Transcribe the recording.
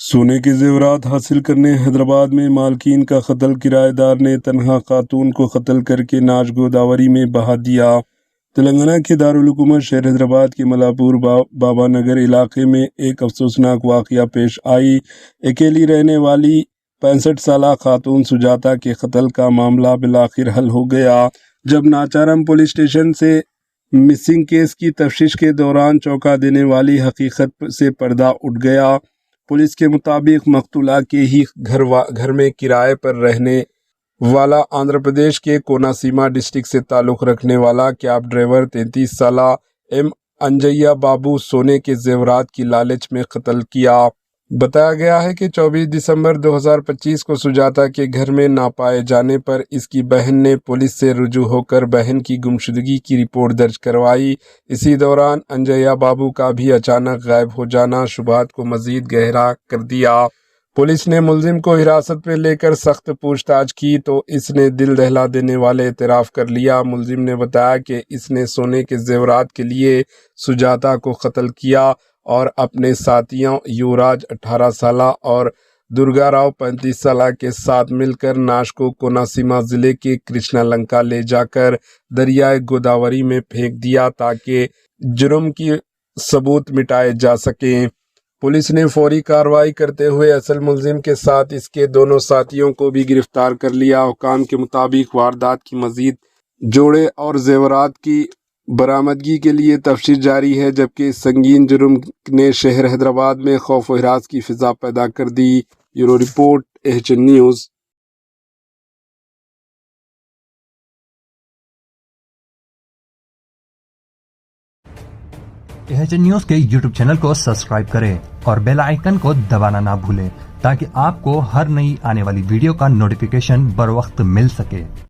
سونے کے زیورات حاصل کرنے حیدرآباد میں مالکین کا قتل، کرایہ دار نے تنہا خاتون کو قتل کر کے ناش گوداوری میں بہا دیا۔ تلنگانہ کے دارالحکومت شہر حیدرآباد کے ملاپور بابا نگر علاقے میں ایک افسوسناک واقعہ پیش آئی۔ اکیلی رہنے والی 65 سالہ خاتون سجاتا کے قتل کا معاملہ بالآخر حل ہو گیا، جب ناچارم پولیس اسٹیشن سے مسنگ کیس کی تفتیش کے دوران چونکا دینے والی حقیقت سے پردہ اٹھ گیا۔ پولیس کے مطابق مقتولہ کے ہی گھر میں کرائے پر رہنے والا آندھرا پردیش کے کوناسیما ڈسٹرکٹ سے تعلق رکھنے والا کیب ڈرائیور 33 سالہ ایم انجیا بابو سونے کے زیورات کی لالچ میں قتل کیا۔ بتایا گیا ہے کہ 24 دسمبر 2025 کو سجاتا کے گھر میں نہ پائے جانے پر اس کی بہن نے پولیس سے رجوع ہو کر بہن کی گمشدگی کی رپورٹ درج کروائی۔ اسی دوران انجیا بابو کا بھی اچانک غائب ہو جانا شبہات کو مزید گہرا کر دیا۔ پولیس نے ملزم کو حراست میں لے کر سخت پوچھ تاچھ کی تو اس نے دل دہلا دینے والے اعتراف کر لیا۔ ملزم نے بتایا کہ اس نے سونے کے زیورات کے لیے سجاتا کو قتل کیا اور اپنے ساتھیوں یوراج 18 سالہ اور درگا راؤ 35 سالہ کے ساتھ مل کر ناش کو کوناسیما ضلع کے کرشنا لنکا لے جا کر دریائے گوداوری میں پھینک دیا تاکہ جرم کی ثبوت مٹائے جا سکیں۔ پولیس نے فوری کارروائی کرتے ہوئے اصل ملزم کے ساتھ اس کے دونوں ساتھیوں کو بھی گرفتار کر لیا۔ حکام کے مطابق واردات کی مزید جوڑے اور زیورات کی برآمدگی کے لیے تفتیش جاری ہے، جبکہ اس سنگین جرم نے شہر حیدرآباد میں خوف و ہراس کی فضا پیدا کر دی۔ Bureau report AHN news. AHN news کے YouTube چینل کو سبسکرائب کریں اور بیل آئیکن کو دبانا نہ بھولیں تاکہ آپ کو ہر نئی آنے والی ویڈیو کا نوٹیفیکیشن بر وقت مل سکے۔